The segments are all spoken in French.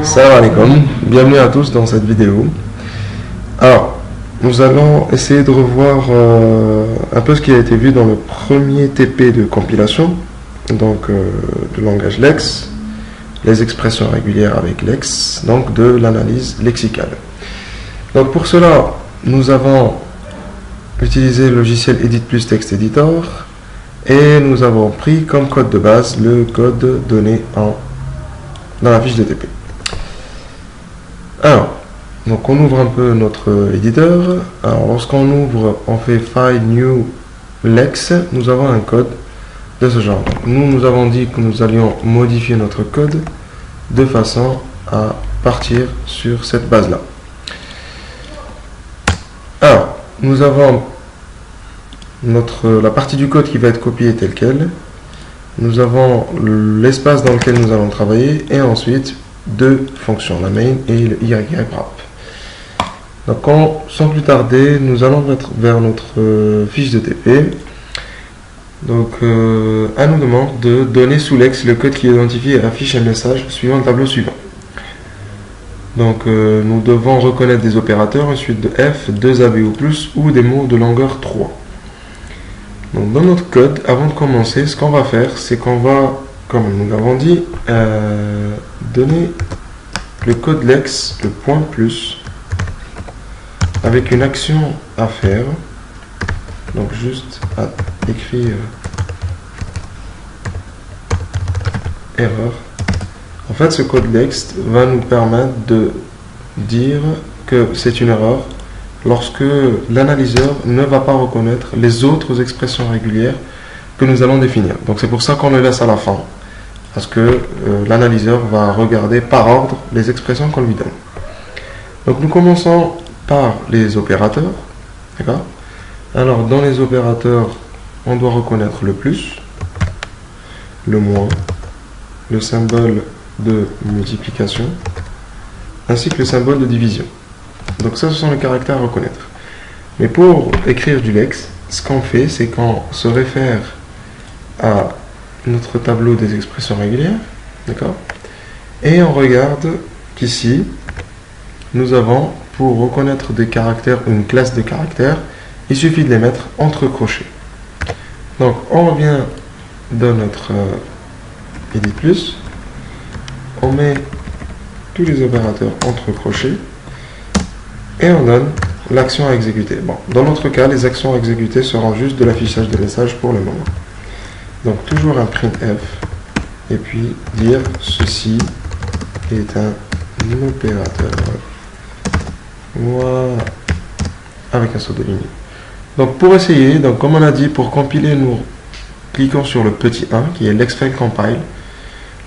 Salam alaikum, bienvenue à tous dans cette vidéo. Alors, nous allons essayer de revoir un peu ce qui a été vu dans le premier TP de compilation, donc du langage Lex, les expressions régulières avec Lex, donc de l'analyse lexicale. Donc pour cela, nous avons utilisé le logiciel Edit plus Text Editor et nous avons pris comme code de base le code donné dans la fiche de TP. Alors, donc on ouvre un peu notre éditeur. Alors lorsqu'on ouvre, on fait File New Lex, nous avons un code de ce genre. Donc, nous avons dit que nous allions modifier notre code de façon à partir sur cette base-là. Alors, nous avons la partie du code qui va être copiée telle qu'elle. Nous avons l'espace dans lequel nous allons travailler et ensuite deux fonctions, la main et le YWrap. Donc sans plus tarder, nous allons vers notre fiche de TP. Donc elle nous demande de donner sous Lex le code qui identifie et affiche un message suivant le tableau suivant. Donc nous devons reconnaître des opérateurs, une suite de F, 2 AB ou plus ou des mots de longueur 3. Donc dans notre code, avant de commencer, ce qu'on va faire, c'est qu'on va, comme nous l'avons dit, donner le code Lex, le point plus, avec une action à faire. Donc juste à écrire erreur. En fait, ce code Lex va nous permettre de dire que c'est une erreur lorsque l'analyseur ne va pas reconnaître les autres expressions régulières que nous allons définir. Donc c'est pour ça qu'on le laisse à la fin, parce que l'analyseur va regarder par ordre les expressions qu'on lui donne. Donc nous commençons par les opérateurs. D'accord ? Alors dans les opérateurs, on doit reconnaître le plus, le moins, le symbole de multiplication, ainsi que le symbole de division. Donc ça, ce sont les caractères à reconnaître. Mais pour écrire du Lex, ce qu'on fait, c'est qu'on se réfère à notre tableau des expressions régulières, d'accord ? Et on regarde qu'ici, nous avons, pour reconnaître des caractères, une classe de caractères, il suffit de les mettre entre crochets. Donc on revient dans notre Edit plus, on met tous les opérateurs entre crochets, et on donne l'action à exécuter. Bon, dans notre cas, les actions à exécuter seront juste de l'affichage de messages pour le moment. Donc toujours un printf et puis dire ceci est un opérateur. Voilà, avec un saut de ligne. Donc pour essayer, donc comme on a dit, pour compiler, nous cliquons sur le petit 1 qui est l'exfile compile.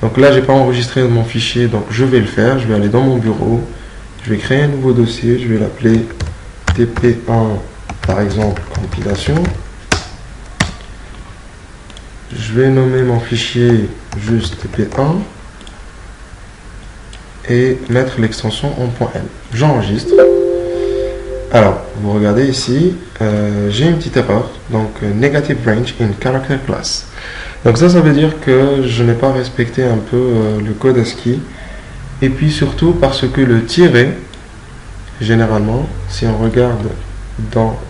Donc là, j'ai pas enregistré mon fichier, donc je vais le faire. Je vais aller dans mon bureau. Je vais créer un nouveau dossier, je vais l'appeler TP1 par exemple compilation. Je vais nommer mon fichier juste TP1 et mettre l'extension en .l. J'enregistre. Alors, vous regardez ici, j'ai une petite erreur, donc negative range in character class. Donc ça veut dire que je n'ai pas respecté un peu le code ASCII. Et puis surtout parce que le tiret, généralement, si on regarde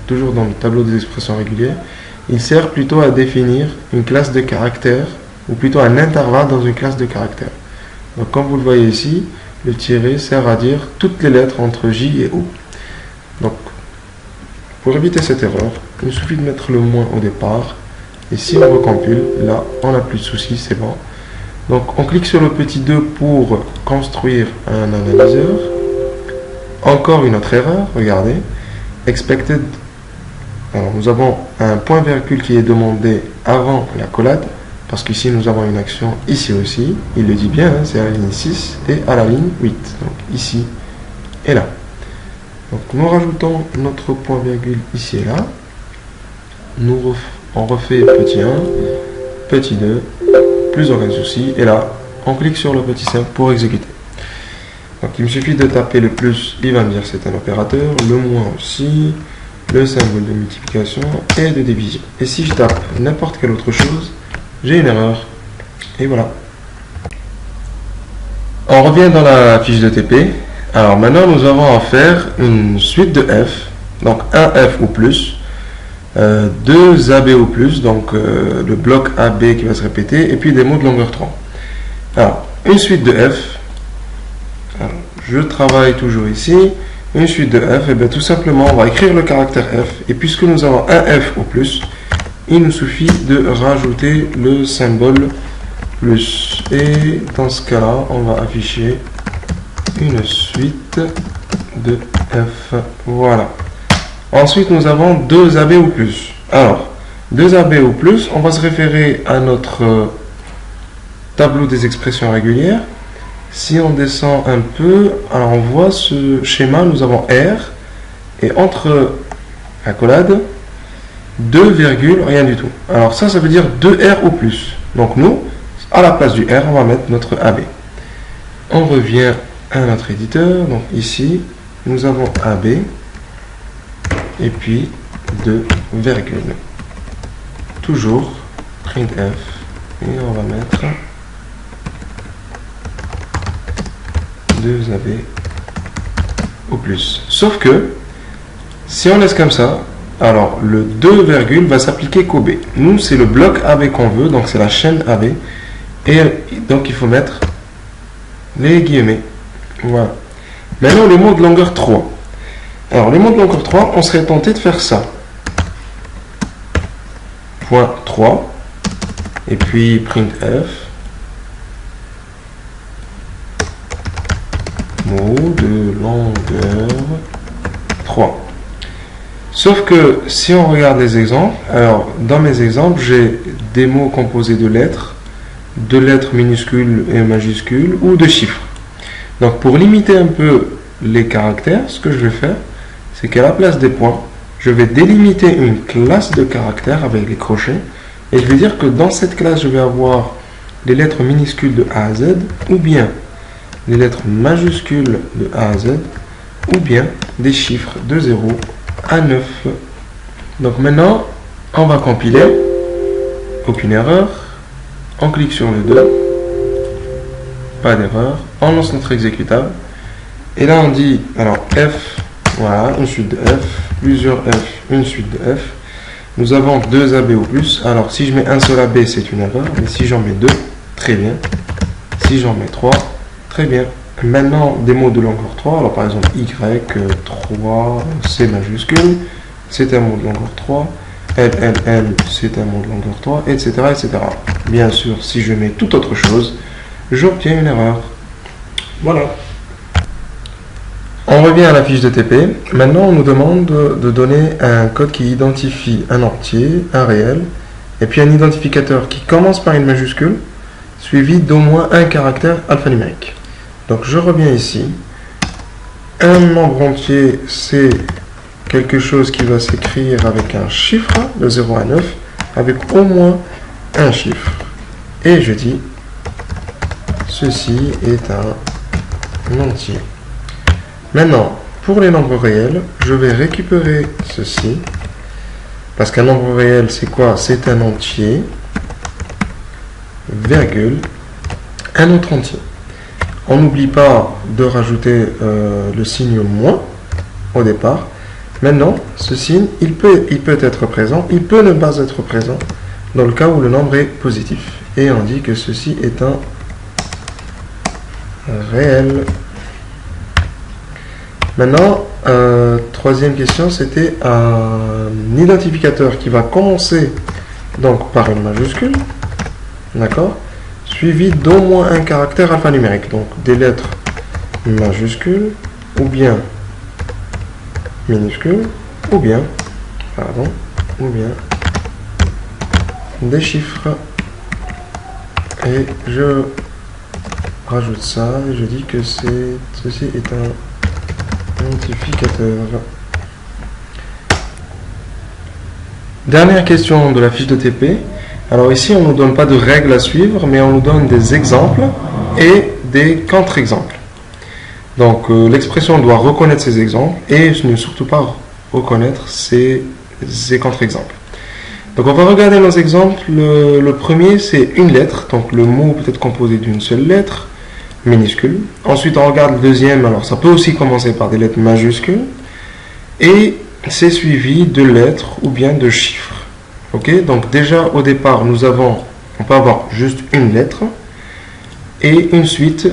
toujours dans le tableau des expressions régulières, il sert plutôt à définir une classe de caractères, ou plutôt un intervalle dans une classe de caractères. Donc comme vous le voyez ici, le tiret sert à dire toutes les lettres entre J et O. Donc, pour éviter cette erreur, il suffit de mettre le moins au départ, et si on recompile, là, on n'a plus de soucis, c'est bon. Donc on clique sur le petit 2 pour construire un analyseur. Encore une autre erreur, regardez. Expected. Alors nous avons un point virgule qui est demandé avant la collade, parce qu'ici nous avons une action ici aussi. Il le dit bien, hein, c'est à la ligne 6 et à la ligne 8. Donc ici et là. Donc nous rajoutons notre point virgule ici et là. On refait petit 1, petit 2. Plus aucun souci, et là on clique sur le petit 5 pour exécuter. Donc il me suffit de taper le plus, il va me dire c'est un opérateur, le moins aussi, le symbole de multiplication et de division. Et si je tape n'importe quelle autre chose, j'ai une erreur, et voilà. On revient dans la fiche de TP. Alors maintenant, nous avons à faire une suite de F. Donc un F ou plus, deux AB ou plus, donc le bloc AB qui va se répéter, et puis des mots de longueur 3. Alors, une suite de F. Alors, je travaille toujours ici. Une suite de F, et bien tout simplement, on va écrire le caractère F. Et puisque nous avons un F ou plus, il nous suffit de rajouter le symbole plus. Et dans ce cas-là, on va afficher une suite de F. Voilà. Ensuite, nous avons 2 AB ou plus. Alors, 2 AB ou plus, on va se référer à notre tableau des expressions régulières. Si on descend un peu, alors on voit ce schéma, nous avons R, et entre accolades, 2 virgules, rien du tout. Alors ça veut dire 2R ou plus. Donc nous, à la place du R, on va mettre notre AB. On revient à notre éditeur, donc ici, nous avons AB, et puis 2 virgules. Toujours, printf, et on va mettre 2 AB ou plus. Sauf que, si on laisse comme ça, alors le 2 virgule va s'appliquer qu'au B. Nous, c'est le bloc AB qu'on veut, donc c'est la chaîne AB. Et donc il faut mettre les guillemets. Voilà. Maintenant, les mots de longueur 3. Alors, les mots de longueur 3, on serait tenté de faire ça. Point 3. Et puis printf. Mot de longueur 3. Sauf que si on regarde les exemples, alors dans mes exemples, j'ai des mots composés de lettres minuscules et majuscules ou de chiffres. Donc pour limiter un peu les caractères, ce que je vais faire, c'est qu'à la place des points, je vais délimiter une classe de caractères avec les crochets et je vais dire que dans cette classe, je vais avoir les lettres minuscules de A à Z ou bien les lettres majuscules de A à Z ou bien des chiffres de 0 à 9. Donc maintenant, on va compiler. Aucune erreur. On clique sur le 2. Pas d'erreur. On lance notre exécutable. Et là, on dit, alors F, voilà, une suite de F, plusieurs F, une suite de F. Nous avons 2 AB ou plus. Alors, si je mets un seul AB, c'est une erreur. Mais si j'en mets 2, très bien. Si j'en mets 3, très bien. Maintenant, des mots de longueur 3. Alors, par exemple, Y3, C majuscule, c'est un mot de longueur 3. L, c'est un mot de longueur 3, etc., etc. Bien sûr, si je mets toute autre chose, j'obtiens une erreur. Voilà. On revient à la fiche de TP. Maintenant, on nous demande de donner un code qui identifie un entier, un réel, et puis un identificateur qui commence par une majuscule, suivi d'au moins un caractère alphanumérique. Donc, je reviens ici. Un nombre entier, c'est quelque chose qui va s'écrire avec un chiffre de 0 à 9, avec au moins un chiffre. Et je dis, ceci est un entier. Maintenant, pour les nombres réels, je vais récupérer ceci. Parce qu'un nombre réel, c'est quoi? C'est un entier, virgule, un autre entier. On n'oublie pas de rajouter le signe moins au départ. Maintenant, ce signe, il peut être présent, il peut ne pas être présent dans le cas où le nombre est positif. Et on dit que ceci est un réel. Maintenant, troisième question, c'était un identificateur qui va commencer donc par une majuscule, d'accord, suivi d'au moins un caractère alphanumérique, donc des lettres majuscules ou bien minuscules ou bien des chiffres. Et je rajoute ça et je dis que ceci est un identificateur. Dernière question de la fiche de TP. Alors ici, on ne nous donne pas de règles à suivre, mais on nous donne des exemples et des contre-exemples. Donc l'expression doit reconnaître ces exemples et ne surtout pas reconnaître ces contre-exemples. Donc on va regarder nos exemples. Le premier, c'est une lettre. Donc le mot peut être composé d'une seule lettre. minuscules. Ensuite, on regarde le deuxième. Alors, ça peut aussi commencer par des lettres majuscules. Et c'est suivi de lettres ou bien de chiffres. Ok, donc déjà au départ, on peut avoir juste une lettre et une suite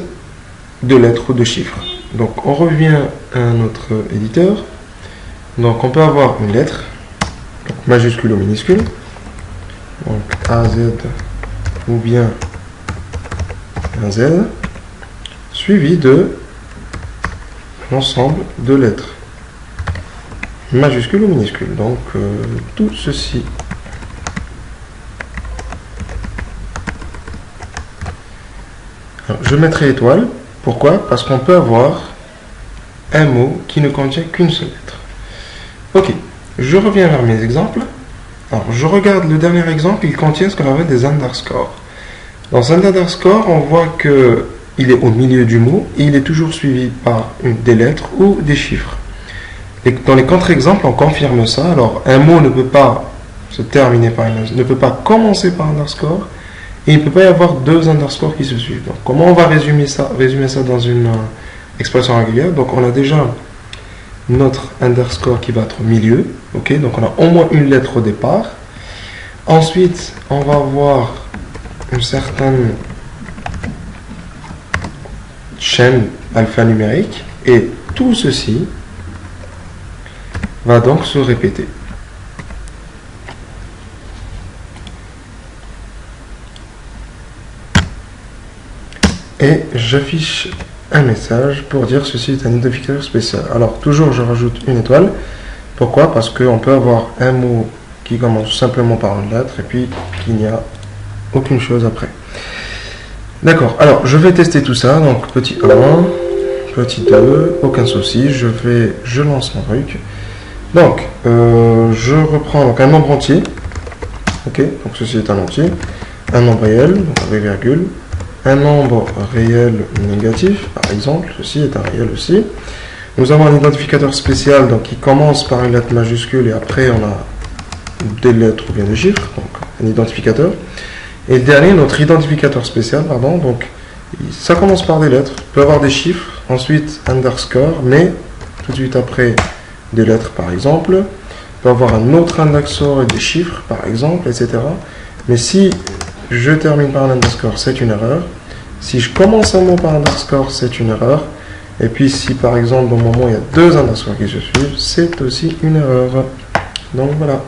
de lettres ou de chiffres. Donc on revient à notre éditeur. Donc on peut avoir une lettre, donc majuscule ou minuscule, donc A, Z ou bien un Z, suivi de l'ensemble de lettres, majuscule ou minuscule. Donc tout ceci. Alors, je mettrai étoile. Pourquoi? Parce qu'on peut avoir un mot qui ne contient qu'une seule lettre. Ok, je reviens vers mes exemples. Alors, je regarde le dernier exemple, il contient ce qu'on appelle des underscores. Dans un underscore, on voit qu'il est au milieu du mot et il est toujours suivi par des lettres ou des chiffres. Et dans les contre-exemples, on confirme ça. Alors, un mot ne peut pas se terminer par ne peut pas commencer par un underscore et il ne peut pas y avoir deux underscores qui se suivent. Donc, comment on va résumer ça dans une expression régulière? Donc, on a déjà notre underscore qui va être au milieu. Ok, donc on a au moins une lettre au départ. Ensuite, on va avoir une certaine chaîne alphanumérique et tout ceci va donc se répéter. Et j'affiche un message pour dire ceci est un identificateur spécial. Alors toujours je rajoute une étoile. Pourquoi? Parce qu'on peut avoir un mot qui commence simplement par une lettre et puis qu'il n'y a aucune chose après. D'accord, alors je vais tester tout ça. Donc petit 1, petit 2, aucun souci, je lance mon truc. Donc je reprends donc un nombre entier. Ok, donc ceci est un entier, un nombre réel, donc avec virgule. Un nombre réel négatif, par exemple, ceci est un réel aussi. Nous avons un identificateur spécial donc, qui commence par une lettre majuscule et après on a des lettres ou bien des chiffres, donc un identificateur. Et le dernier, notre identificateur spécial, pardon, donc ça commence par des lettres, peut avoir des chiffres, ensuite underscore, mais tout de suite après des lettres par exemple, peut avoir un autre underscore et des chiffres par exemple, etc. Mais si je termine par un underscore, c'est une erreur. Si je commence un mot par un underscore, c'est une erreur. Et puis si par exemple dans mon mot il y a deux underscores qui se suivent, c'est aussi une erreur. Donc voilà.